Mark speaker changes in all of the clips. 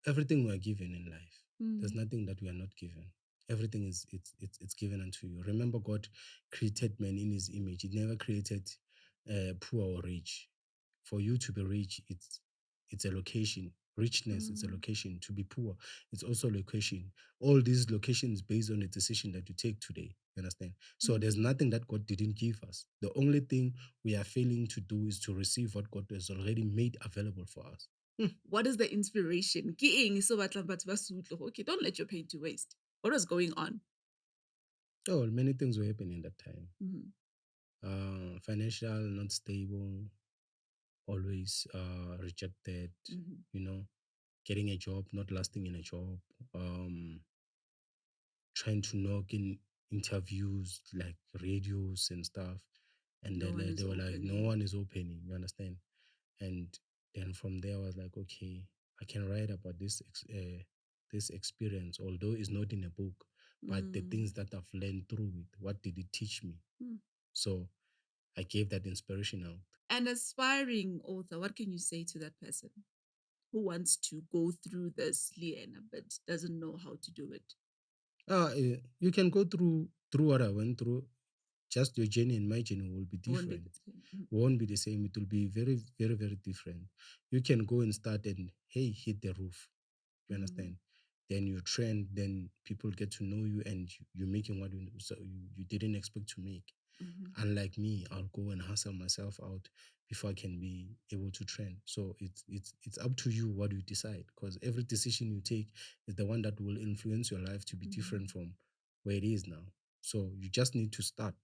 Speaker 1: everything we are given in life. There's
Speaker 2: Mm.
Speaker 1: nothing that we are not given. Everything is it's given unto you. Remember, God created man in His image. He never created poor or rich. For you to be rich, it's a location. Richness, it's a
Speaker 2: Mm.
Speaker 1: location. To be poor, it's also a location. All these locations based on a decision that you take today. You understand? So there's
Speaker 2: Mm.
Speaker 1: nothing that God didn't give us. The only thing we are failing to do is to receive what God has already made available for us.
Speaker 2: What is the inspiration? Ke eng se batlang batho ba se utlwe? Okay, don't let your pain to waste. What was going on?
Speaker 1: Oh, many things were happening that time.
Speaker 2: Mhm.
Speaker 1: Financial, not stable, always rejected,
Speaker 2: Mhm.
Speaker 1: you know, getting a job, not lasting in a job, um, trying to knock in interviews like radios and stuff. And
Speaker 2: No
Speaker 1: then
Speaker 2: one is
Speaker 1: they were like, no
Speaker 2: opening.
Speaker 1: one is opening, you understand? And then from there, I was like, okay, I can write about this experience, although it's not in a book, but the
Speaker 2: Mm.
Speaker 1: things that I've learned through it, what did it teach me?
Speaker 2: Mm.
Speaker 1: So I gave that inspiration out.
Speaker 2: An aspiring author, what can you say to that person who wants to go through this, Liana, but doesn't know how to do it?
Speaker 1: You can go through what I went through. Just your journey and my journey will be
Speaker 2: Won't be
Speaker 1: different.
Speaker 2: the same. Mhm.
Speaker 1: Won't be the same. It will be very, very, very different. You can go and start and hey, hit the roof. You
Speaker 2: Mm.
Speaker 1: understand? Then you trend, then people get to know you and you're making what you didn't expect to make.
Speaker 2: Mhm.
Speaker 1: Unlike me, I'll go and hustle myself out before I can be able to trend. So it's up to you what you decide, because every decision you take is the one that will influence your life to be different
Speaker 2: Mhm.
Speaker 1: from where it is now. So you just need to start.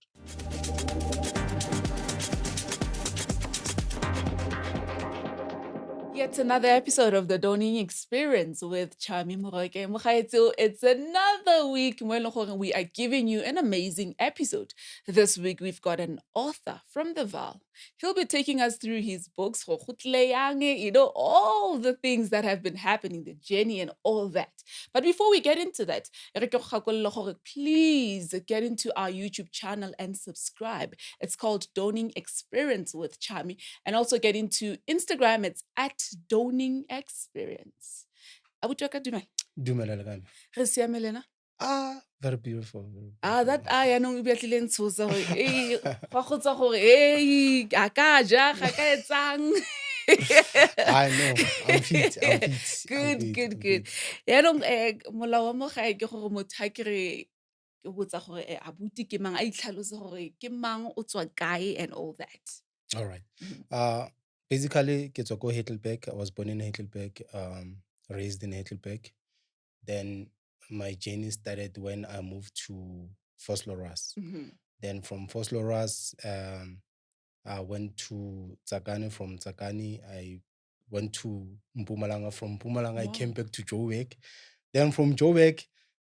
Speaker 2: Yet another episode of the Dawning Experience with Chami Moroke Mokhaetso. It's another week mo e leng gore we are giving you an amazing episode. This week we've got an author from the Vaal. He'll be taking us through his books, go gotlile yang, all the things that have been happening, the journey and all that. But before we get into that, re ke go gakolola gore please get into our YouTube channel and subscribe. It's called Dawning Experience with Chami. And also get into Instagram. It's at Dawning Experience. Abuti wa ka dumela.
Speaker 1: Dumela le kae?
Speaker 2: Re siame le wena?
Speaker 1: Very beautiful, very
Speaker 2: That
Speaker 1: beautiful.
Speaker 2: yaanong e batlile ntshosa gore go a go tsa gore a ka ja ga ka etsang.
Speaker 1: I know. I'm fit. I'm fit. I'm
Speaker 2: Good,
Speaker 1: fit.
Speaker 2: good,
Speaker 1: I'm
Speaker 2: good.
Speaker 1: fit.
Speaker 2: Yaanong molao wa mo gae ke gore motho ha ke re ke botsa gore abuti ke mang, a itlhalose gore ke mang, o tswa kae and all that.
Speaker 1: All right.
Speaker 2: Mhm.
Speaker 1: Basically, ke tswa ko Heidelberg. I was born in Heidelberg, raised in Heidelberg. Then my journey started when I moved to Vosloorus.
Speaker 2: Mhm.
Speaker 1: Then from Vosloorus, I went to Tsakani. From Tsakani, I went to Mpumalanga. From Mpumalanga, I came
Speaker 2: Wow.
Speaker 1: back to Joburg. Then from Joburg,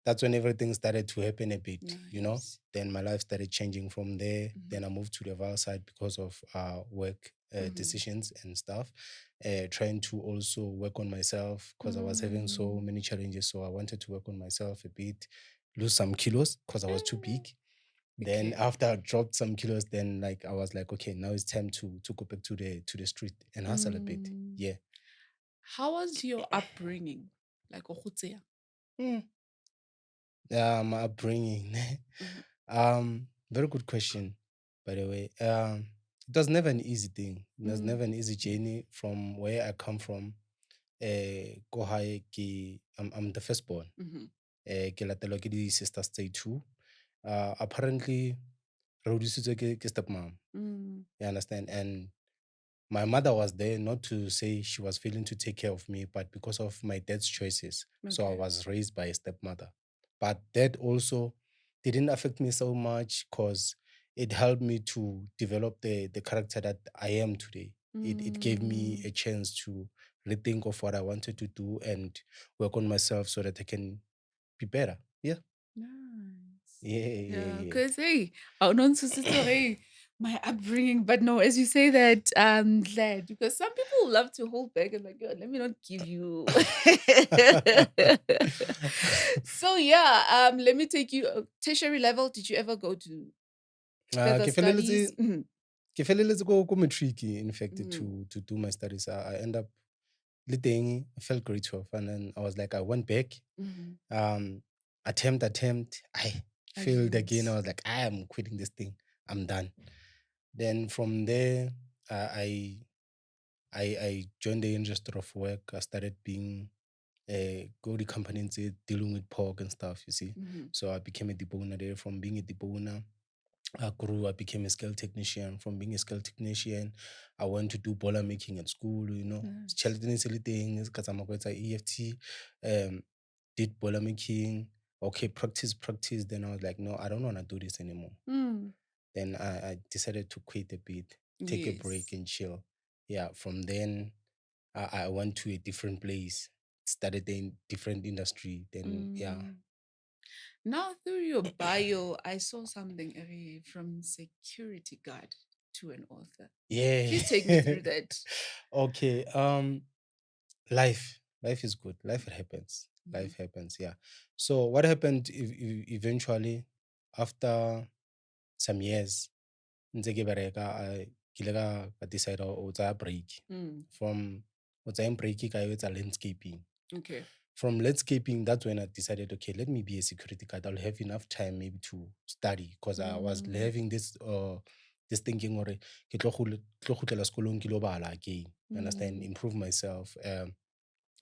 Speaker 1: that's when everything started to happen a bit,
Speaker 2: Nice.
Speaker 1: Then my life started changing from there.
Speaker 2: Mhm.
Speaker 1: Then I moved to the Vaal side because of work
Speaker 2: Mhm.
Speaker 1: decisions and stuff. Trying to also work on myself because I was having so many challenges. So I wanted to work on myself a bit, lose some kilos because I was too big. Then
Speaker 2: Okay.
Speaker 1: after I dropped some kilos, then like I was like, okay, now it's time to go back to the street and hustle a bit.
Speaker 2: Mm.
Speaker 1: Yeah.
Speaker 2: How was your upbringing? Like Ohutzea?
Speaker 1: Mm. My upbringing. Very good question, by the way. It was never an easy thing. It was never an easy journey from where I come from. Ko hae I'm the firstborn. Ke latelwa ke di-sisters tse two. Apparently, re hodisitswe ke stepmom. You understand? And my mother was there not to say she was failing to take care of me, but because of my dad's choices. So I
Speaker 2: Okay.
Speaker 1: was raised by a stepmother. But that also didn't affect me so much because it helped me to develop the character that I am today. It gave me a chance to rethink of what I wanted to do and work on myself so that I can be better. Yeah.
Speaker 2: Nice.
Speaker 1: Yeah, yeah,
Speaker 2: Yeah,
Speaker 1: yeah.
Speaker 2: because hey, I don't hey, my upbringing, but no, as you say that, I'm glad because some people love to hold back and like, "God, let me not give you." So yeah, let me take you tertiary level. Did you ever go to further
Speaker 1: Ke feleletse
Speaker 2: studies? Mhm.
Speaker 1: ke feleletse ko matric, in fact,
Speaker 2: Mhm.
Speaker 1: to do my studies. I end up I felt great off, and then I was like, I went back, um, attempt, I failed again. I was like, I am quitting this thing. I'm done. Then from there, I I joined the industry of work. I started being go to companies dealing with pork and stuff, you see. So I became a deboner there. From being a deboner, I grew, I became a scale technician. From being a scale technician, I went to do boiler making at school, you know. Children silly things, because I'm a EFT, did boiler making. Okay, practice. Then I was like, no, I don't want to do this anymore. Then I decided to quit a bit, take a break
Speaker 2: Yes.
Speaker 1: and chill. Yeah, from then I went to a different place, started in different industry. Then yeah.
Speaker 2: Now, through your bio, I saw something from security guard to an author.
Speaker 1: Yeah.
Speaker 2: Please take me through that.
Speaker 1: Okay. Life is good. Life happens. Life happens. Yeah. So what happened eventually after some years, ntse ke bereka, I ke ile ka decide o tsaya break. From o tsaya break ka yo etsa landscaping.
Speaker 2: Okay.
Speaker 1: From landscaping, that's when I decided, okay, let me be a security guard. I'll have enough time maybe to study, because I was having this thinking, or ke tlo kgutlela sekolong ke lo bala again. Understand? Improve myself.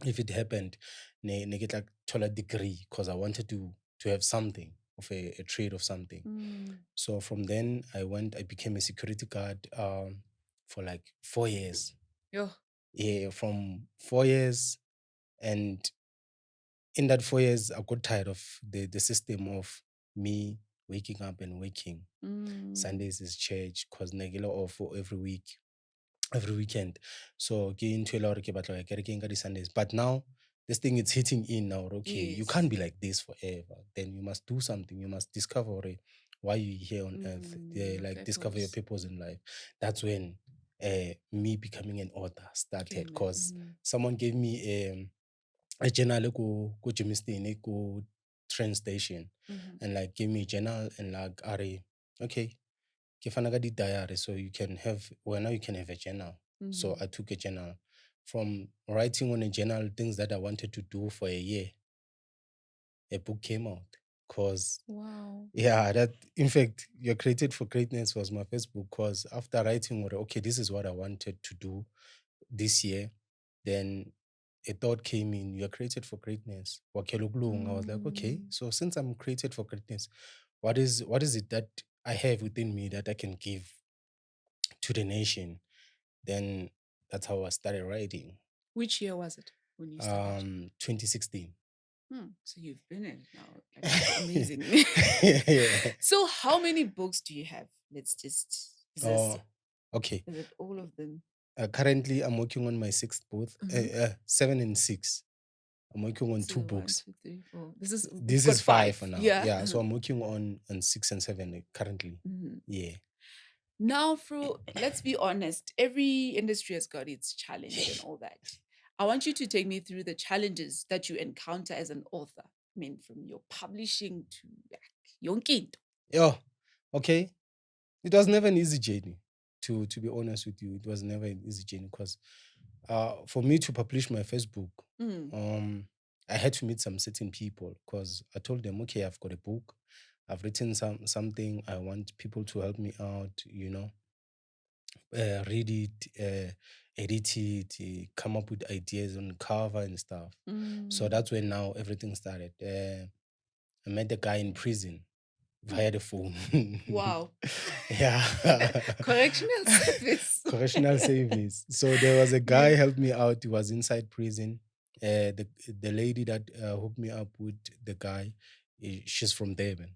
Speaker 1: If it happened, ne ke tla thola degree, because I wanted to have something of a trade of something. So from then I became a security guard for like 4 years. Yeah, from 4 years. And in that 4 years, I got tired of the system of me waking up and waking. Sundays is church, because negila off for every weekend. So ke into a lot of Sundays. But now this thing is hitting in now. Okay, you can't be like this forever. Then you must do something. You must discover why you're here on earth. Like discover your purpose in life. That's when me becoming an author started, because someone gave me a journal go Jamestown go train station, and like gave me a journal and like okay, ke fana ka di-diary, so you can have, well, now you can have a journal. So I took a journal. From writing on a journal things that I wanted to do for a year, a book came out. Because yeah, that in fact, You're Created for Greatness was my first book. Because after writing, okay, this is what I wanted to do this year, then a thought came in, You're Created for Greatness. Wakelukulung. I was like, okay, so since I'm created for greatness, what is it that I have within me that I can give to the nation? Then that's how I started writing.
Speaker 2: Which year was it when you started?
Speaker 1: 2016.
Speaker 2: So you've been in it now. Like, amazing.
Speaker 1: Yeah.
Speaker 2: So how many books do you have? Let's just
Speaker 1: okay.
Speaker 2: Is it all of them?
Speaker 1: Currently, I'm working on my 6th book, 7 and 6. I'm working on 2 books.
Speaker 2: 1, 2, 3, 4. This
Speaker 1: This is 5 for now.
Speaker 2: Yeah.
Speaker 1: So I'm working on 6 and 7 currently. Yeah.
Speaker 2: Now, let's be honest. Every industry has got its challenge and all that. I want you to take me through the challenges that you encounter as an author. I mean, from your publishing to yonkinto.
Speaker 1: Yeah. Okay. It was never an easy journey. To be honest with you, it was never an easy journey, because for me to publish my first book, I had to meet some certain people, because I told them, okay, I've got a book, I've written something, I want people to help me out, read it, edit it, come up with ideas on cover and stuff. So that's when now everything started. I met a guy in prison via the phone.
Speaker 2: Wow.
Speaker 1: Yeah.
Speaker 2: Correctional service.
Speaker 1: Correctional service. So there was a guy helped me out. He was inside prison. The lady that hooked me up with the guy, she's from Durban.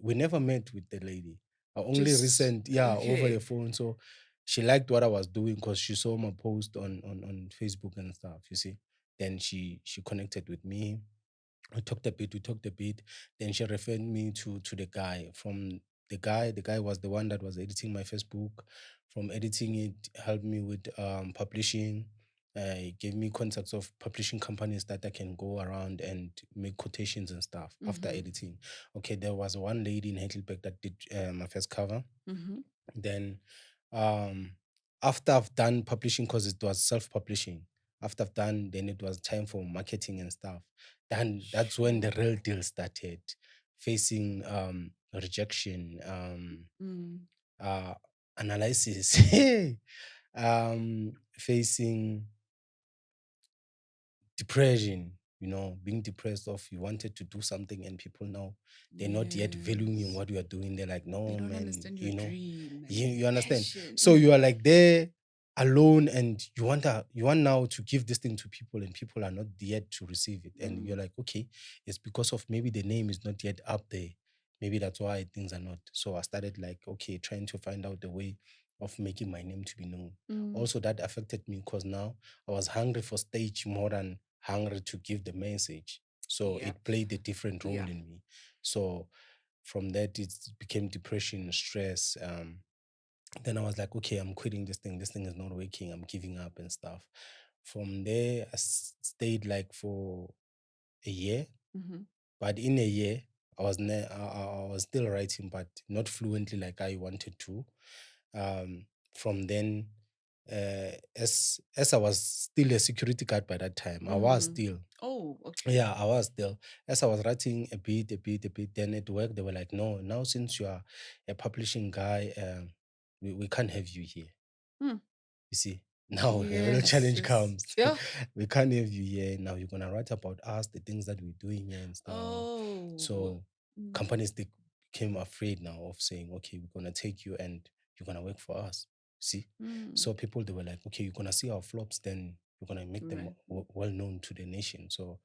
Speaker 1: We never met with the lady. Only recent, over the phone. So she liked what I was doing, because she saw my post on Facebook and stuff, you see. Then she connected with me. We talked a bit. Then she referred me to the guy. From the guy was the one that was editing my first book. From editing it, helped me with publishing. He gave me contacts of publishing companies that I can go around and make quotations and stuff after editing. Okay, there was one lady in Heidelberg that did my first cover. Then after I've done publishing, because it was self-publishing, After I've done, then it was time for marketing and stuff. Then that's when the real deal started, facing rejection, uh, analysis, facing depression, being depressed of you wanted to do something and people now they're not yet valuing what you are doing. They're like,
Speaker 2: They
Speaker 1: no,
Speaker 2: don't
Speaker 1: man,
Speaker 2: understand your dream and
Speaker 1: you understand.
Speaker 2: passion.
Speaker 1: So you are like there alone and you want now to give this thing to people and people are not yet to receive it. And you're like, okay, it's because of maybe the name is not yet up there. Maybe that's why things are not. So I started like, okay, trying to find out the way of making my name to be known. Also, that affected me because now I was hungry for stage more than hungry to give the message. So
Speaker 2: Yep.
Speaker 1: it played a different role
Speaker 2: Yeah.
Speaker 1: in me. So from that, it became depression, stress. Then I was like, okay, I'm quitting this thing. This thing is not working. I'm giving up and stuff. From there, I stayed like for a year. But in a year, I was still writing, but not fluently like I wanted to. From then, as I was still a security guard by that time, I was still.
Speaker 2: Oh, okay.
Speaker 1: Yeah, I was still. As I was writing a bit, then at work, they were like, no, now since you are a publishing guy, we can't have you here. You see, now the real challenge comes.
Speaker 2: Yeah.
Speaker 1: We can't have you here. Now you're going to write about us, the things that we're doing here and stuff.
Speaker 2: Oh.
Speaker 1: So companies, they became afraid now of saying, okay, we're going to take you and you're going to work for us. See? So people, they were like, okay, you're going to see our flops, then you're going to make them well known to the nation. So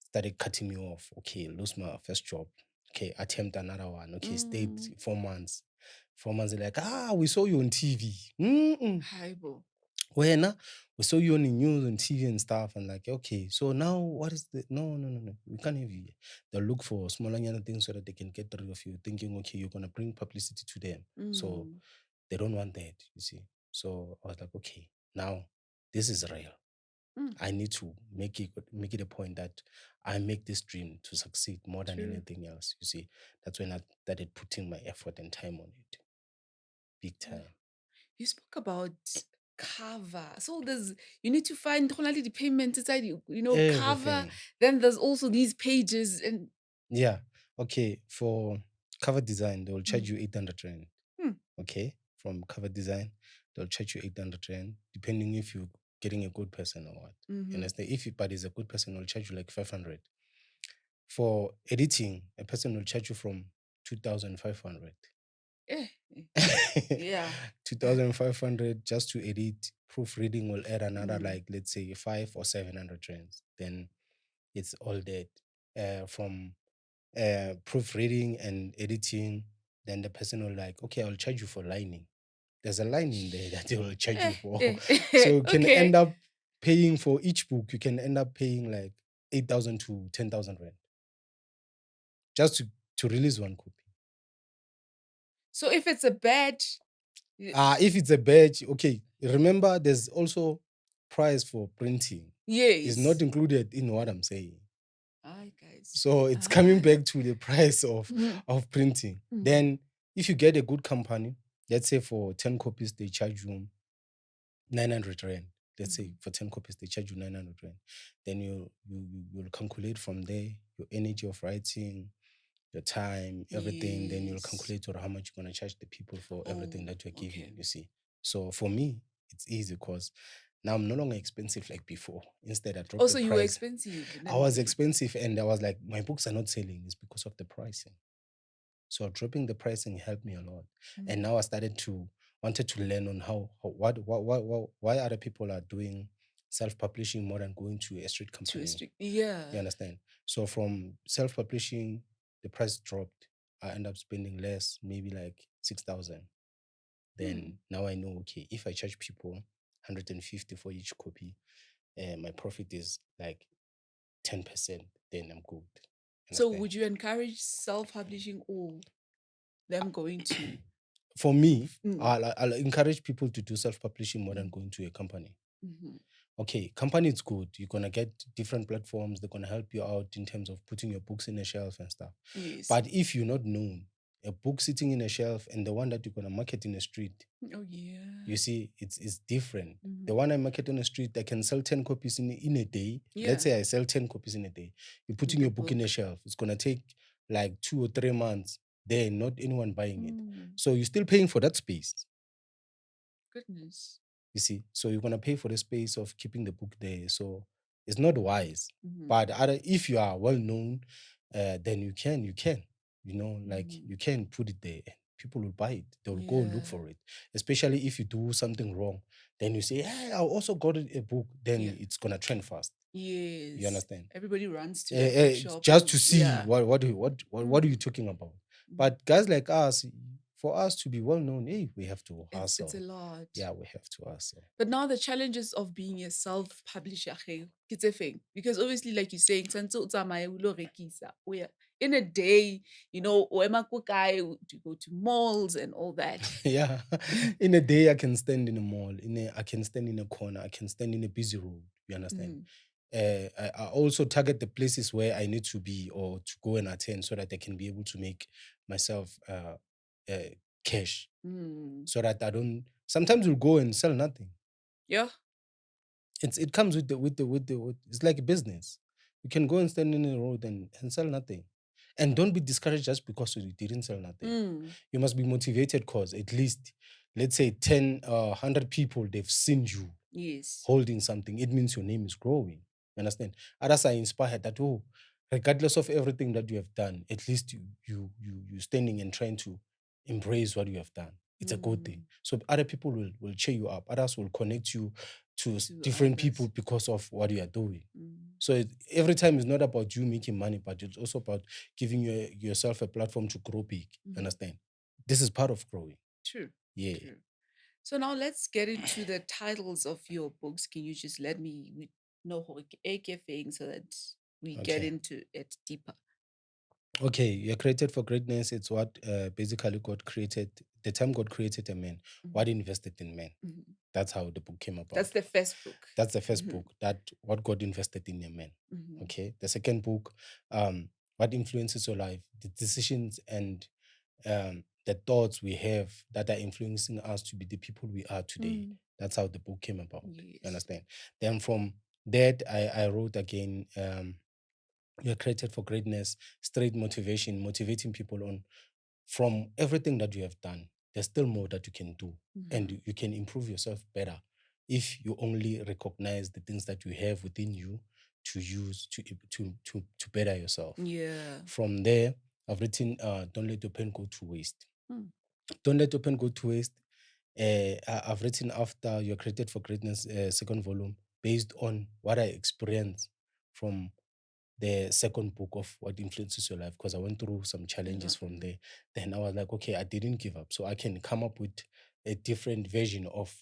Speaker 1: started cutting me off. Okay, lose my first job. Okay, attempt another one. Okay, stayed 4 months. 4 months, they're like, we saw you on TV.
Speaker 2: Highball.
Speaker 1: When we saw you on the news and TV and stuff, and like, okay, so now what is the no, we can't have you here. They'll look for smaller things so that they can get rid of you, thinking, okay, you're gonna bring publicity to them. So they don't want that, you see. So I was like, okay, now this is real. I need to make it a point that I make this dream to succeed more than anything else. You see, that's when I started putting my effort and time on it. Big time.
Speaker 2: You spoke about cover. So you need to find the payment inside cover.
Speaker 1: Everything.
Speaker 2: Then there's also these pages and
Speaker 1: Yeah. Okay. For cover design, they will charge you 800 rand. Okay. From cover design, they'll charge you 800 rand, depending if you're getting a good person or what. And if your buddy is a good person, they'll charge you like 500. For editing, a person will charge you from 2,500.
Speaker 2: yeah.
Speaker 1: 2,500 just to edit. Proofreading will add another, like, let's say 5 or 700 rands. Then it's all dead. From proofreading and editing, then the person will like, okay, I'll charge you for lining. There's a line in there that they will charge you for. So you can end up paying for each book, you can end up paying like 8,000 to 10,000 rand just to release one copy.
Speaker 2: So if it's a badge,
Speaker 1: if it's a badge, okay. Remember, there's also price for printing.
Speaker 2: yes,
Speaker 1: It's not included in what I'm saying.
Speaker 2: guys.
Speaker 1: So it's coming back to the price of printing. Then if you get a good company, let's say for 10 copies, they charge you 900 rand. Let's say for 10 copies, they charge you 900 rand. Then you'll calculate from there your energy of writing, your time, everything. Then you'll calculate how much you're going to charge the people for everything that you're giving, you see. So for me, it's easy because now I'm no longer expensive like before. Instead, I dropped the price.
Speaker 2: Also, you were expensive.
Speaker 1: I was expensive and I was like, my books are not selling. It's because of the pricing. So dropping the pricing helped me a lot. And now I wanted to learn on why other people are doing self-publishing more than going to a street company.
Speaker 2: Yeah.
Speaker 1: You understand? So from self-publishing, the price dropped. I end up spending less, maybe like 6,000. Then now I know, okay, if I charge people 150 for each copy, my profit is like 10%, then I'm good.
Speaker 2: So
Speaker 1: Understand?
Speaker 2: would you encourage self-publishing or them going to?
Speaker 1: For me, I'll encourage people to do self-publishing more than going to a company. Okay, company is good. You're going to get different platforms. They're going to help you out in terms of putting your books in a shelf and stuff.
Speaker 2: Yes.
Speaker 1: But if you're not known, a book sitting in a shelf and the one that you're gonna market in the street.
Speaker 2: Oh yeah.
Speaker 1: You see, it's different.
Speaker 2: Mhm.
Speaker 1: The one I market on the street, I can sell 10 copies in a day.
Speaker 2: Yeah.
Speaker 1: Let's say I sell 10 copies in a day. You're putting
Speaker 2: The
Speaker 1: your book in a shelf. It's gonna take like 2 or 3 months. There, not anyone buying it. So you're still paying for that space.
Speaker 2: Goodness.
Speaker 1: You see, so you're gonna pay for the space of keeping the book there. So it's not wise.
Speaker 2: Mhm.
Speaker 1: But if you are well known, then you can, you know, like you can put it there. People will buy it. They'll go look for it. Especially if you do something wrong, then you say, "Hey, I also got a book." Then it's gonna trend fast.
Speaker 2: Yes.
Speaker 1: You understand?
Speaker 2: Everybody runs to that bookshop
Speaker 1: Just to see
Speaker 2: yeah.
Speaker 1: what are you talking about. But guys like us, for us to be well known, hey, we have to hustle.
Speaker 2: It's a lot.
Speaker 1: Yeah, we have to hustle.
Speaker 2: But now the challenges of being a self-publisher, it's a thing. Because obviously, like you're saying, in a day, you know, to go to malls and all that.
Speaker 1: Yeah. In a day, I can stand in a mall. I can stand in a corner. I can stand in a busy road. You understand? I also target the places where I need to be or to go and attend so that I can be able to make myself cash. So that I don't. Sometimes we'll go and sell nothing.
Speaker 2: Yeah.
Speaker 1: It comes with it's like a business. You can go and stand in the road and sell nothing. And don't be discouraged just because you didn't sell nothing. You must be motivated because at least, let's say 10, 100 people, they've seen you holding something. It means your name is growing. You understand? Others are inspired that, oh, regardless of everything that you have done, at least you standing and trying to embrace what you have done. It's a good thing. So other people will cheer you up. Others will connect you to different people because of what you are doing. So every time it's not about you making money, but it's also about giving yourself a platform to grow big. Understand? This is part of growing.
Speaker 2: True.
Speaker 1: Yeah.
Speaker 2: True. So now let's get into the titles of your books. Can you just let me know thing so that we get into it deeper?
Speaker 1: Okay, you're created for greatness. It's what basically God created. The time God created a man, what invested in man. That's how the book came about.
Speaker 2: That's the first book.
Speaker 1: That's the first book. That what God invested in a man. Okay. The second book, what influences your life, the decisions and the thoughts we have that are influencing us to be the people we are today. That's how the book came about. You understand? Then from that, I wrote again. You're created for greatness, straight motivation, motivating people on from everything that you have done. There's still more that you can do, and you can improve yourself better if you only recognize the things that you have within you to use to better yourself.
Speaker 2: Yeah.
Speaker 1: From there, I've written "Don't let your pen go to waste." Don't let your pen go to waste. I've written after You're Created for Greatness, second volume, based on what I experienced from the second book of What Influences Your Life, because I went through some challenges from there. Then I was like, okay, I didn't give up. So I can come up with a different version of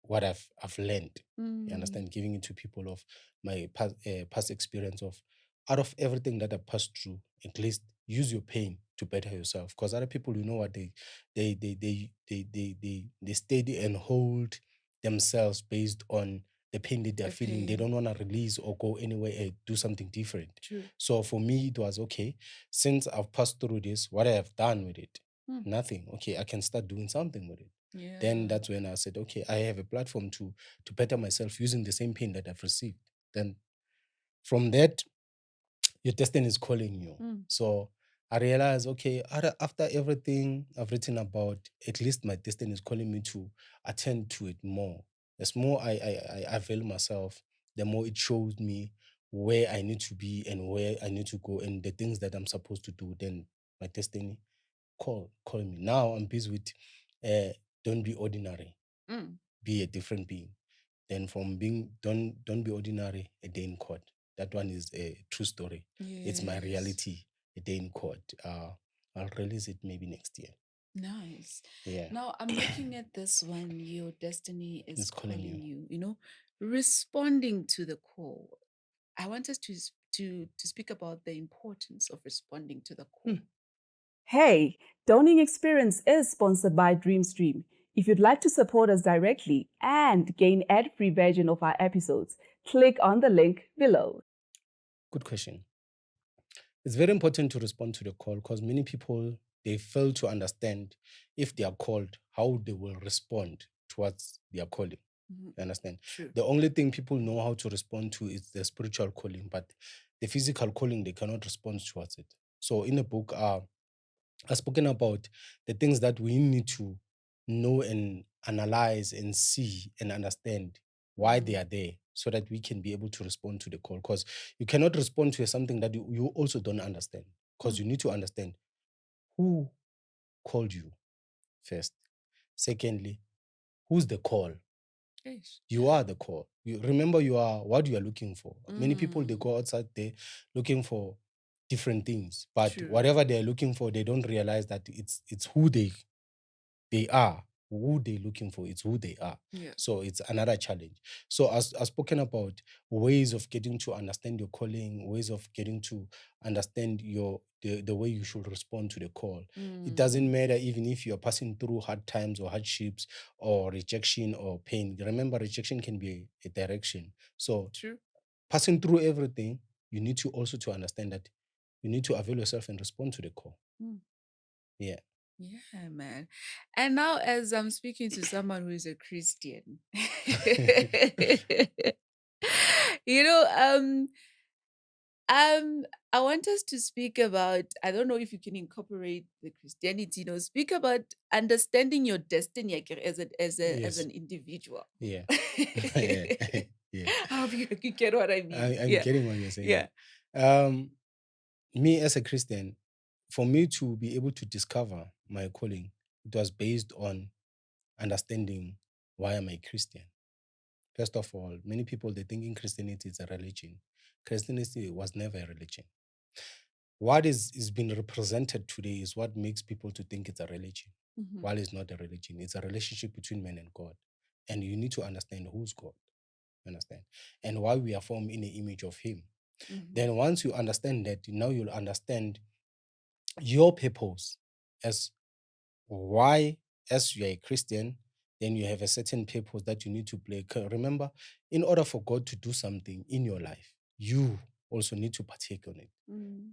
Speaker 1: what I've learned. You understand? Giving it to people of my past experience of out of everything that I passed through, at least use your pain to better yourself. Because other people, you know what, they steady and hold themselves based on the pain that they're feeling. They don't want to release or go anywhere and do something different.
Speaker 2: True.
Speaker 1: So for me, it was okay. Since I've passed through this, what I have done with it, nothing. Okay, I can start doing something with it.
Speaker 2: Yeah.
Speaker 1: Then that's when I said, okay, I have a platform to better myself using the same pain that I've received. Then from that, your destiny is calling you. So I realized, okay, after everything I've written about, at least my destiny is calling me to attend to it more. The more I value myself, the more it shows me where I need to be and where I need to go and the things that I'm supposed to do. Then my destiny call me. Now I'm busy with don't be ordinary, be a different being. Then from being don't be ordinary, a day in court. That one is a true story. It's my reality, a day in court. I'll release it maybe next year.
Speaker 2: Nice.
Speaker 1: Yeah.
Speaker 2: Now I'm looking at this one. Your destiny is calling you. You know, responding to the call. I want us to speak about the importance of responding to the call.
Speaker 3: Hey, Dawning Experience is sponsored by DreamStream. If you'd like to support us directly and gain ad-free version of our episodes, click on the link below.
Speaker 1: Good question. It's very important to respond to the call because many people they fail to understand if they are called, how they will respond towards their calling. You understand?
Speaker 2: True.
Speaker 1: The only thing people know how to respond to is the spiritual calling, but the physical calling, they cannot respond towards it. So in the book, I've spoken about the things that we need to know and analyze and see and understand why they are there, so that we can be able to respond to the call. Because you cannot respond to something that you also don't understand, because you need to understand who called you first. Secondly, who's the call?
Speaker 2: Ish.
Speaker 1: You are the call. You remember, you are what you are looking for. Many people, they go outside there looking for different things, but
Speaker 2: True.
Speaker 1: whatever they're looking for, they don't realize that it's who they are. Who they're looking for, it's who they are.
Speaker 2: Yeah.
Speaker 1: So it's another challenge. So as I've spoken about ways of getting to understand your calling, ways of getting to understand the way you should respond to the call. It doesn't matter even if you're passing through hard times or hardships or rejection or pain. Remember, rejection can be a direction. So
Speaker 2: True.
Speaker 1: passing through everything, you need to also to understand that you need to avail yourself and respond to the call. Yeah.
Speaker 2: Yeah, man. And now, as I'm speaking to someone who is a Christian, you know, I want us to speak about, I don't know if you can incorporate the Christianity, speak about understanding your destiny as
Speaker 1: Yes.
Speaker 2: an individual.
Speaker 1: Yeah. Yeah. Yeah.
Speaker 2: I hope you get what I mean.
Speaker 1: I'm
Speaker 2: Yeah.
Speaker 1: getting what you're saying.
Speaker 2: Yeah.
Speaker 1: Me as a Christian, for me to be able to discover my calling, it was based on understanding why am I Christian. First of all, many people, they thinking Christianity is a religion. Christianity was never a religion. What is being represented today is what makes people to think it's a religion, while it's not a religion. It's a relationship between man and God. And you need to understand who's God. Understand? And why we are formed in the image of him. Then once you understand that, now you'll understand your purpose as why, as you're a Christian, then you have a certain purpose that you need to play. Remember, in order for God to do something in your life, you also need to partake on it.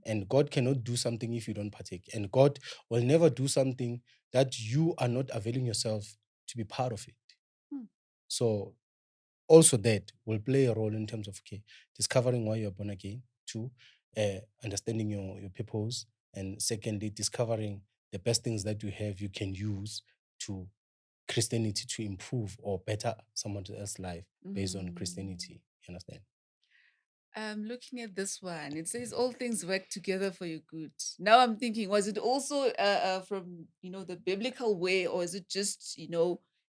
Speaker 1: And God cannot do something if you don't partake. And God will never do something that you are not availing yourself to be part of it. So also that will play a role in terms of discovering why you're born again. Two, understanding your purpose. And secondly, discovering the best things that you have you can use to Christianity to improve or better someone else's life based on Christianity. You understand?
Speaker 2: Looking at this one, it says all things work together for your good. Now I'm thinking, was it also from the biblical way, or is it just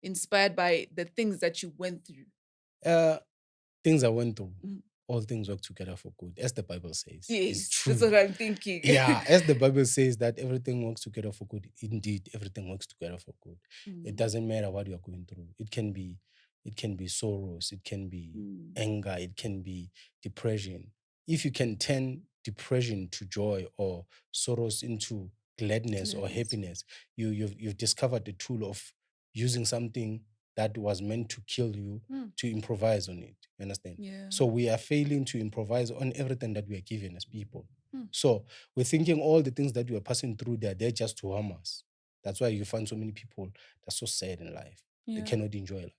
Speaker 2: inspired by the things that you went through?
Speaker 1: Things I went through, all things work together for good, as the Bible says. It's
Speaker 2: Yes,
Speaker 1: true.
Speaker 2: that's what I'm thinking.
Speaker 1: Yeah, as the Bible says that everything works together for good. Indeed, everything works together for good. It doesn't matter what you're going through. It can be sorrows, it can be anger, it can be depression. If you can turn depression to joy or sorrows into gladness or happiness, you've discovered the tool of using something that was meant to kill you to improvise on it. You understand?
Speaker 2: Yeah.
Speaker 1: So we are failing to improvise on everything that we are given as people. So we're thinking all the things that we are passing through, they're there just to harm us. That's why you find so many people that are so sad in life. They cannot enjoy life.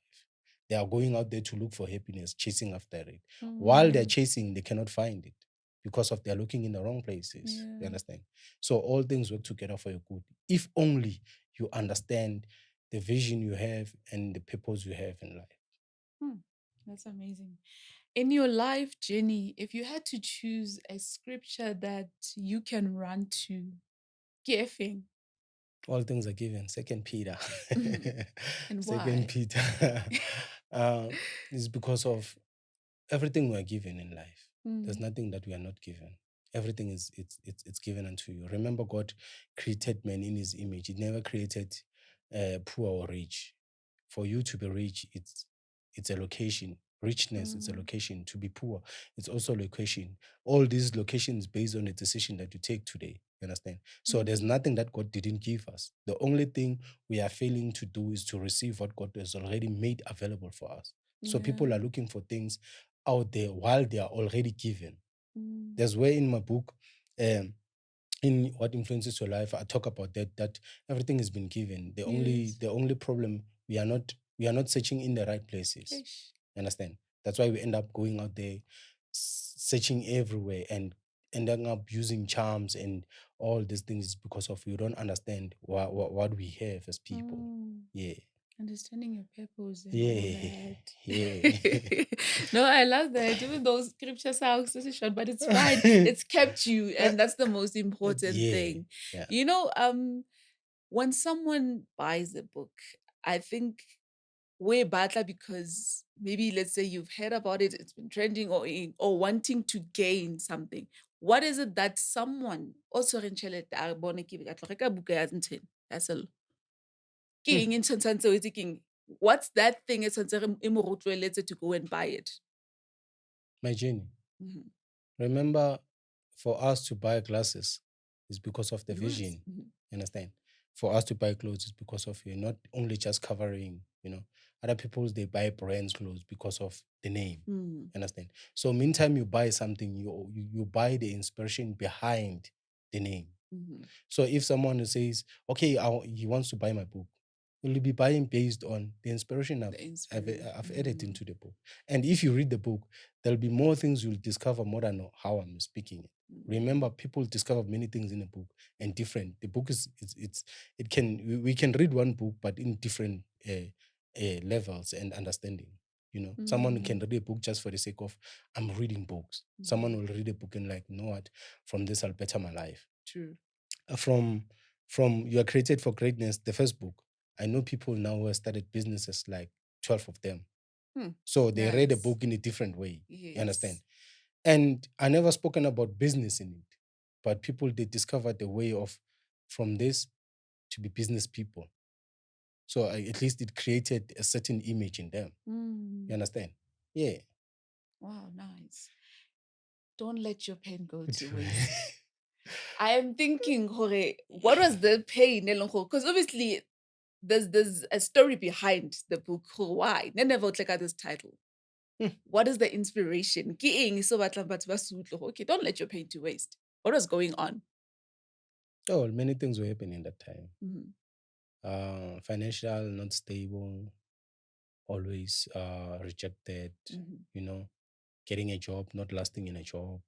Speaker 1: They are going out there to look for happiness, chasing after it. While they're chasing, they cannot find it because of they're looking in the wrong places. You understand? So all things work together for your good. If only you understand the vision you have and the purpose you have in life.
Speaker 2: That's amazing. In your life journey, if you had to choose a scripture that you can run to, giving,
Speaker 1: all things are given. Second Peter.
Speaker 2: and
Speaker 1: Second
Speaker 2: why?
Speaker 1: Peter. Is because of everything we are given in life. There's nothing that we are not given. Everything it's given unto you. Remember, God created man in his image. He never created poor or rich. For you to be rich, it's a location. Richness, it's a location. To be poor, it's also a location. All these locations based on the decision that you take today. You understand? So there's nothing that God didn't give us. The only thing we are failing to do is to receive what God has already made available for us. So people are looking for things out there while they are already given. There's where in my book, in what influences your life, I talk about that everything has been given. The
Speaker 2: Yes.
Speaker 1: only problem, we are not searching in the right places.
Speaker 2: Eish.
Speaker 1: You understand? That's why we end up going out there, searching everywhere, and ending up using charms and all these things because of you don't understand what we have as people.
Speaker 2: Mm.
Speaker 1: Yeah.
Speaker 2: Understanding your purpose and all
Speaker 1: Yeah.
Speaker 2: that.
Speaker 1: Yeah.
Speaker 2: No, I love that. Even those scripture sounds this is short, but it's fine. It's kept you, and that's the most important
Speaker 1: Yeah.
Speaker 2: thing.
Speaker 1: Yeah.
Speaker 2: You know, when someone buys a book, I think way better because maybe let's say you've heard about it, it's been trending or wanting to gain something. What is it that someone also in tjhelete a bone ke batla go reka buka ya ntheng ya Sello? Ke eng e tshwantshantseng o itse ke eng? What's that thing e tshwantseng e mo rotloeletse to go and buy it?
Speaker 1: My journey.
Speaker 2: Mhm.
Speaker 1: Remember, for us to buy glasses is because of the
Speaker 2: Yours.
Speaker 1: vision.
Speaker 2: Mhm.
Speaker 1: You understand? For us to buy clothes is because of you, not only just covering, other people they buy brands clothes because of the name.
Speaker 2: Mm.
Speaker 1: You understand? So meantime you buy something, you buy the inspiration behind the name.
Speaker 2: Mhm.
Speaker 1: So if someone says, okay, he wants to buy my book, will be buying based on the inspiration I've added
Speaker 2: Mm.
Speaker 1: into the book. And if you read the book, there'll be more things you'll discover more than how I'm speaking it. Remember, people discover many things in a book and different. The book we can read one book, but in different levels and understanding. Someone can read a book just for the sake of I'm reading books. Someone will read a book and like, you know what, from this I'll better my life.
Speaker 2: True.
Speaker 1: From You Are Created for Greatness, the first book, I know people now who have started businesses, like 12 of them. So they read a
Speaker 2: Nice.
Speaker 1: book in a different way.
Speaker 2: Yes.
Speaker 1: You understand? And I never spoken about business in it, but people, they discovered the way of from this to be business people. So at least it created a certain image in them. You understand? Yeah.
Speaker 2: Wow, nice. Don't let your pen go to waste. I am thinking, Hore, what was the pain? Because obviously there's a story behind the book. Why? Never look at this title. What is the inspiration? Ke eng so batlang batho ba se utlwe gore, okay, don't let your pain to waste. What was going on?
Speaker 1: Oh, many things were happening that time.
Speaker 2: Mhm.
Speaker 1: Financial, not stable, always rejected,
Speaker 2: Mhm.
Speaker 1: Getting a job, not lasting in a job,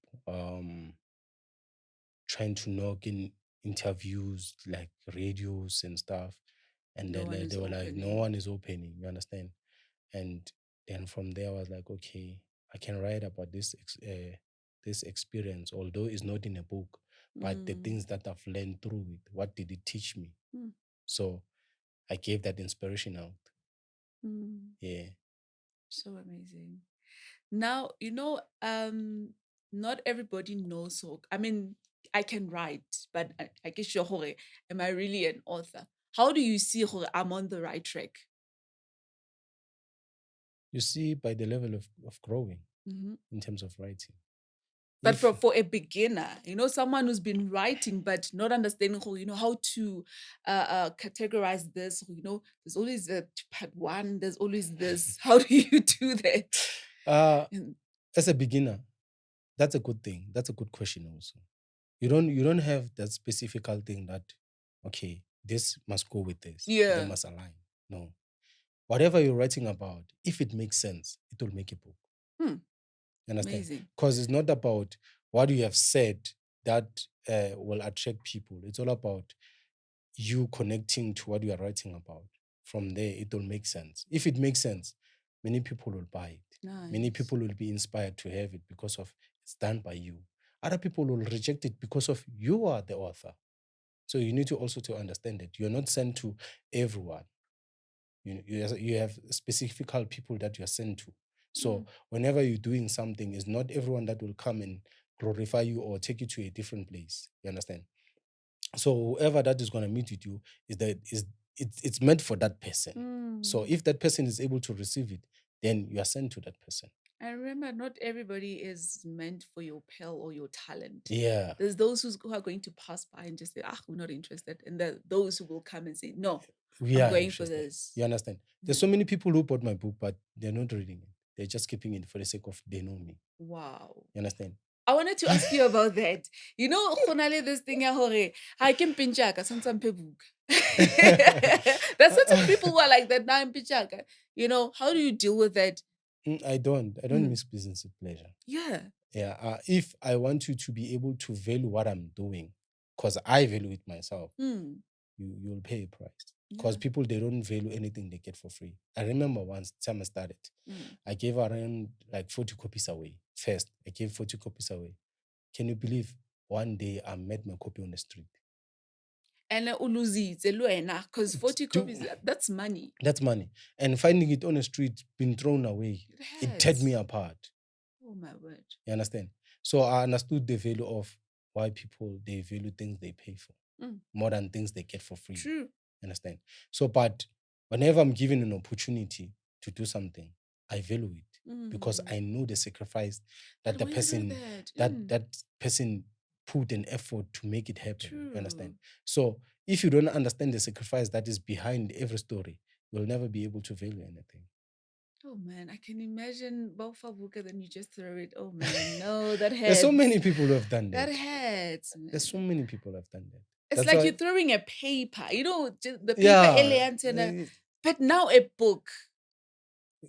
Speaker 1: trying to knock in interviews like radios and stuff. And
Speaker 2: No
Speaker 1: then
Speaker 2: one
Speaker 1: they
Speaker 2: is
Speaker 1: were like, no
Speaker 2: opening.
Speaker 1: one is opening, you understand? And then from there, I was like, okay, I can write about this experience, although it's not in a book, but the things that I've learned through it, what did it teach me? So I gave that inspiration out. Yeah.
Speaker 2: So amazing. Now, not everybody knows. So, I mean, I can write, but I guess you're hore, am I really an author? How do you see hore, I'm on the right track?
Speaker 1: You see, by the level of growing
Speaker 2: Mhm.
Speaker 1: in terms of writing.
Speaker 2: But
Speaker 1: If
Speaker 2: for a beginner, someone who's been writing but not understanding how to categorize this, there's always a part one, there's always this. How do you do that? And-
Speaker 1: as a beginner, that's a good thing. That's a good question also. You don't have that specific thing that, okay, this must go with this. They
Speaker 2: Yeah.
Speaker 1: must align. No. Whatever you're writing about, if it makes sense, it will make a book. You understand?
Speaker 2: Amazing.
Speaker 1: Because it's not about what you have said that will attract people. It's all about you connecting to what you are writing about. From there, it will make sense. If it makes sense, many people will buy it. Many
Speaker 2: Nice.
Speaker 1: people will be inspired to have it because of it's done by you. Other people will reject it because of you are the author. So you need to also to understand that you're not sent to everyone. You have specific people that you're sent to. So whenever you're doing something, it's not everyone that will come and glorify you or take you to a different place. You understand? So whoever that is going to meet with you it's meant for that person. So if that person is able to receive it, then you are sent to that person.
Speaker 2: And remember, not everybody is meant for your pearl or your talent.
Speaker 1: Yeah.
Speaker 2: There's those who are going to pass by and just say, we're not interested. And there are those who will come and say, no,
Speaker 1: We
Speaker 2: I'm
Speaker 1: are
Speaker 2: going for
Speaker 1: interested.
Speaker 2: this.
Speaker 1: You understand? There's so many people who bought my book, but they're not reading it. They're just keeping it for the sake of they know me.
Speaker 2: Wow.
Speaker 1: You understand?
Speaker 2: I wanted to ask you about that. You know, khonale this thing ya hore ha ke mpintjaka santse mphe buka. There's certain people who are like that now mpintjaka. You know, how do you deal with that?
Speaker 1: I don't miss business with pleasure.
Speaker 2: Yeah.
Speaker 1: Yeah. If I want you to be able to value what I'm doing, because I value it myself, you'll pay a price. Because people, they don't value anything they get for free. I remember once time I started, I gave around like 40 copies away. First, I gave 40 copies away. Can you believe one day I met my copy on the street?
Speaker 2: And because 40 copies, that's money.
Speaker 1: That's money. And finding it on the street, being thrown away, it teared me apart.
Speaker 2: Oh my word.
Speaker 1: You understand? So I understood the value of why people, they value things they pay for more than things they get for free.
Speaker 2: True.
Speaker 1: Understand? So, but whenever I'm given an opportunity to do something, I value it because I know the sacrifice that the person that person put an effort to make it happen.
Speaker 2: True.
Speaker 1: You understand? So if you don't understand the sacrifice that is behind every story, you'll never be able to value anything.
Speaker 2: Oh man, I can imagine Baufabuka, then you just throw it. Oh man, no, that hurts.
Speaker 1: There's so many people who have done that.
Speaker 2: That hurts, man.
Speaker 1: There's so many people who have done that.
Speaker 2: It's
Speaker 1: That's
Speaker 2: like
Speaker 1: why,
Speaker 2: you're throwing a paper, you know, the paper elegant, but now a book.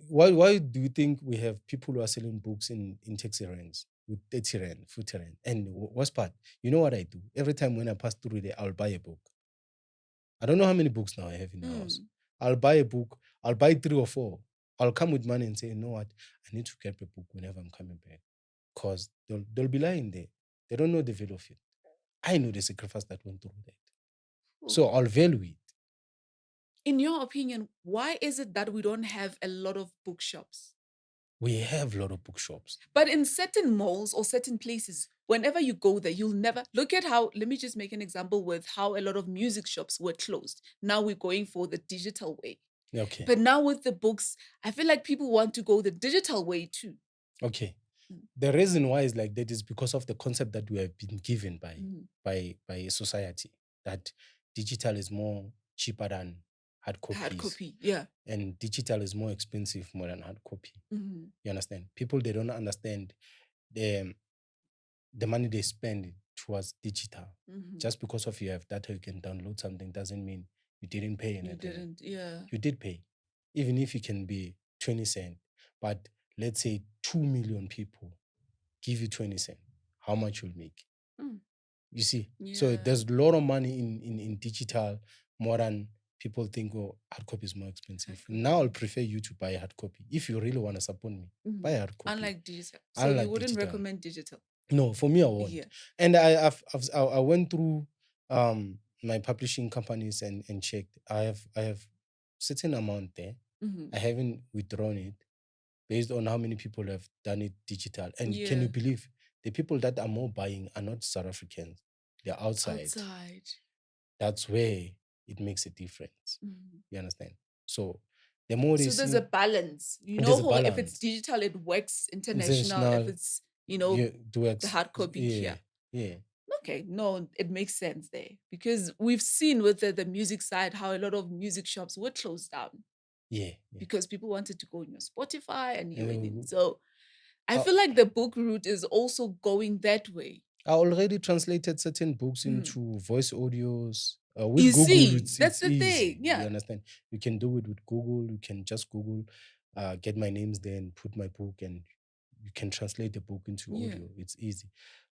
Speaker 1: Why do you think we have people who are selling books in taxi ranks with 30 rand, 40 rand? And worst part, you know what I do? Every time when I pass through there, I'll buy a book. I don't know how many books now I have in the house. I'll buy a book. I'll buy 3 or 4. I'll come with money and say, you know what? I need to get a book whenever I'm coming back. Because they'll be lying there. They don't know the value of it. I know the sacrifice that went through that. So I'll value it.
Speaker 2: In your opinion, why is it that we don't have a lot of bookshops?
Speaker 1: We have a lot of bookshops.
Speaker 2: But in certain malls or certain places, whenever you go there, you'll never look at how, let me just make an example with how a lot of music shops were closed. Now we're going for the digital way.
Speaker 1: Okay.
Speaker 2: But now with the books, I feel like people want to go the digital way too.
Speaker 1: Okay. The reason why is like that is because of the concept that we have been given by society, that digital is more cheaper than hard copies.
Speaker 2: Hard copy, yeah.
Speaker 1: And digital is more expensive more than hard copy. You understand? People, they don't understand the money they spend towards digital. Just because of you have data, you can download something doesn't mean you didn't pay anything.
Speaker 2: You didn't, yeah.
Speaker 1: You did pay. Even if you can be 20 cents, but let's say 2 million people give you 20 cents, how much you'll make? You see? Yeah. So there's a lot of money in digital more than people think, oh, hard copy is more expensive. Now I'll prefer you to buy a hard copy. If you really want to support me, buy a hard copy.
Speaker 2: Unlike digital. So you wouldn't recommend digital?
Speaker 1: No, for me, I won't. Yeah. And I went through my publishing companies and checked. I have certain amount there. I haven't withdrawn it based on how many people have done it digital. And can you believe the people that are more buying are not South Africans? They're outside. That's where it makes a difference. You understand? So the more
Speaker 2: there's a balance. You know, if it's digital, it works international. If it's, the hard copy here.
Speaker 1: Yeah.
Speaker 2: Okay, no, it makes sense there. Because we've seen with the music side how a lot of music shops were closed down.
Speaker 1: Yeah.
Speaker 2: Because people wanted to go on your Spotify and hear it. So I feel like the book route is also going that way.
Speaker 1: I already translated certain books into voice audios. With Google,
Speaker 2: that's the
Speaker 1: easy.
Speaker 2: thing. Yeah.
Speaker 1: You understand? You can do it with Google. You can just Google, get my names there and put my book, and you can translate the book into audio. It's easy.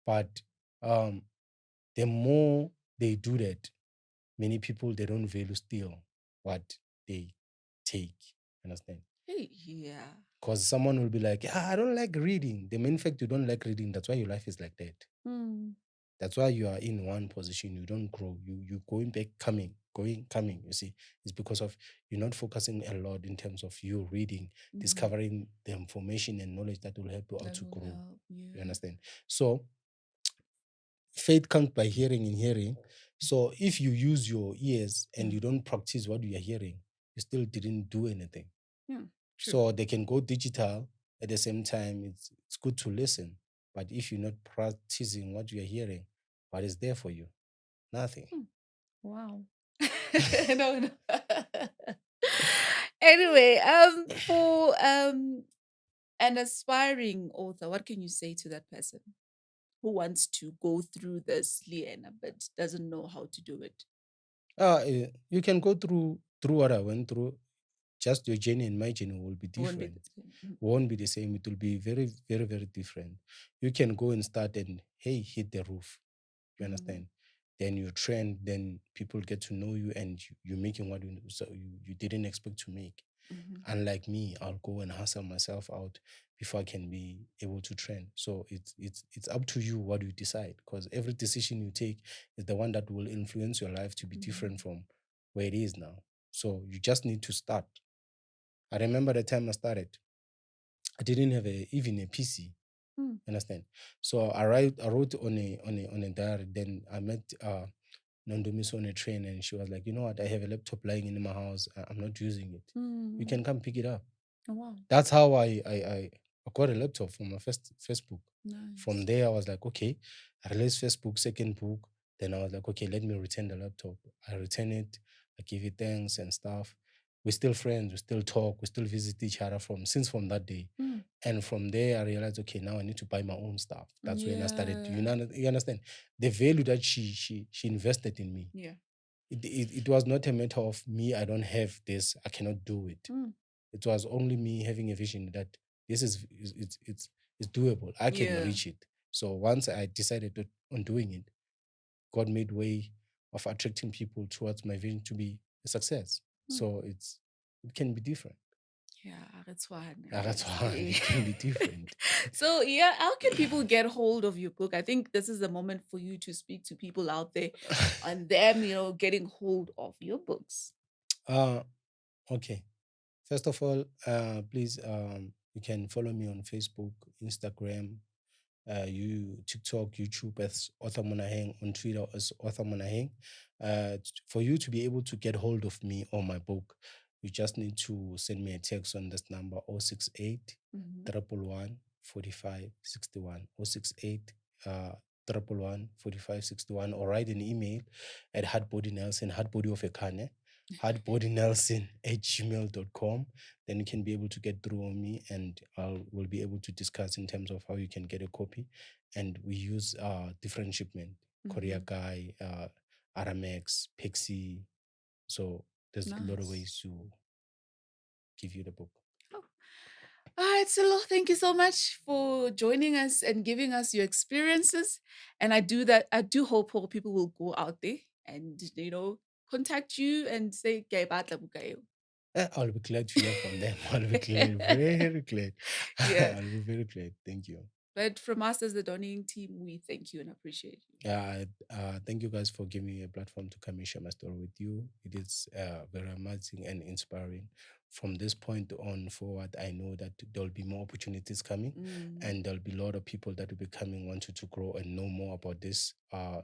Speaker 1: But the more they do that, many people, they don't value still what they take. Understand?
Speaker 2: Yeah.
Speaker 1: Because someone will be like, I don't like reading. The main fact you don't like reading, that's why your life is like that. That's why you are in one position. You don't grow. You going back, coming. You see, it's because of you're not focusing a lot in terms of you reading, discovering the information and knowledge that will help you out to grow. You understand? So faith comes by hearing and hearing. So if you use your ears and you don't practice what you are hearing, you still didn't do anything.
Speaker 2: True.
Speaker 1: So they can go digital at the same time. It's good to listen. But if you're not practicing what you're hearing, what is there for you? Nothing.
Speaker 2: Wow. No. Anyway, for an aspiring author, what can you say to that person? who wants to go through this, Liena, but doesn't know how to do it?
Speaker 1: You can go through what I went through. Just your journey and my journey will be
Speaker 2: Won't be
Speaker 1: different.
Speaker 2: the same.
Speaker 1: Won't be the same. It will be very, very, very different. You can go and start and hey, hit the roof. You understand? Then you trend, then people get to know you, and you're making what you didn't expect to make. Unlike me, I'll go and hustle myself out before I can be able to trend. So it's up to you what you decide, because every decision you take is the one that will influence your life to be different from where it is now. So you just need to start. I remember the time I started, I didn't have even a PC. Understand? So I wrote on a diary. Then I met Nondomiso on a train, and she was like, you know what? I have a laptop lying in my house. I'm not using it. You can come pick it up.
Speaker 2: Oh, wow.
Speaker 1: That's how I got a laptop from my first Facebook.
Speaker 2: Nice.
Speaker 1: From there, I was like, okay, I released Facebook, second book. Then I was like, okay, let me return the laptop. I return it. I give it thanks and stuff. We're still friends. We still talk. We still visit each other from that day. And from there, I realized, okay, now I need to buy my own stuff. That's when I started. You understand the value that she invested in me.
Speaker 2: Yeah.
Speaker 1: It was not a matter of me. I don't have this. I cannot do it. It was only me having a vision that this is it's doable. I can reach it. So once I decided on doing it, God made way of attracting people towards my vision to be a success. So it can be different.
Speaker 2: Yeah, that's why.
Speaker 1: That's why it can be different.
Speaker 2: So, yeah, how can people get hold of your book? I think this is the moment for you to speak to people out there and them, getting hold of your books.
Speaker 1: Okay. First of all, please, you can follow me on Facebook, Instagram, TikTok, YouTube as Author Monaheng, on Twitter as Author Monaheng. For you to be able to get hold of me or my book, you just need to send me a text on this number 068 111 45 61 068 111 45 61, or write an email at hardbody of a cane hardbodynelson@gmail.com. Then you can be able to get through on me, and we'll be able to discuss in terms of how you can get a copy. And we use different shipment, Korea Guy, Aramex, Pixie. So there's a lot of ways to give you the book.
Speaker 2: All right, Sello, thank you so much for joining us and giving us your experiences. And I do hope people will go out there and contact you and say, "Ke batla buka eo."
Speaker 1: I'll be glad to hear from them. I'll be glad, very glad.
Speaker 2: Yeah.
Speaker 1: I'll be very glad. Thank you.
Speaker 2: But from us as the Dawning team, we thank you and appreciate you.
Speaker 1: Thank you guys for giving me a platform to come and share my story with you. It is very amazing and inspiring. From this point on forward, I know that there'll be more opportunities coming, and there'll be a lot of people that will be coming, wanting to grow and know more about this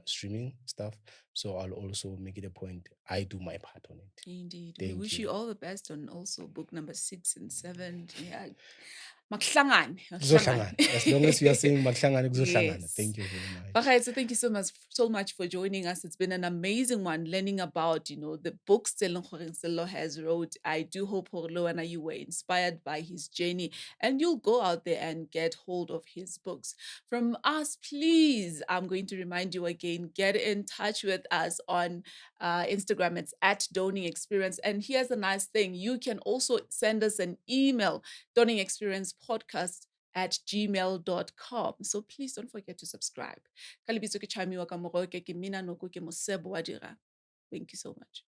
Speaker 1: streaming stuff. So I'll also make it a point. I do my part on it.
Speaker 2: Indeed.
Speaker 1: Thank
Speaker 2: We wish
Speaker 1: you.
Speaker 2: you all the best on also book number 6 and 7. Yeah. Makuhlangane,
Speaker 1: Kuzohlangana. As long as you are saying makuhlangane, kuzohlangana.
Speaker 2: Yes.
Speaker 1: Thank you very much.
Speaker 2: Okay, so thank you so much for joining us. It's been an amazing one learning about, the books Sello has wrote. I do hope and you were inspired by his journey, and you'll go out there and get hold of his books. From us, please, I'm going to remind you again, get in touch with us on Instagram. It's at Dawning Experience. And here's a nice thing. You can also send us an email, Dawningexperiencepodcast@gmail.com. So please don't forget to subscribe. Ka lebitso ke Chami wa ka Moroke, ke Mina Noko, ke Mosebo wa Dira. Thank you so much.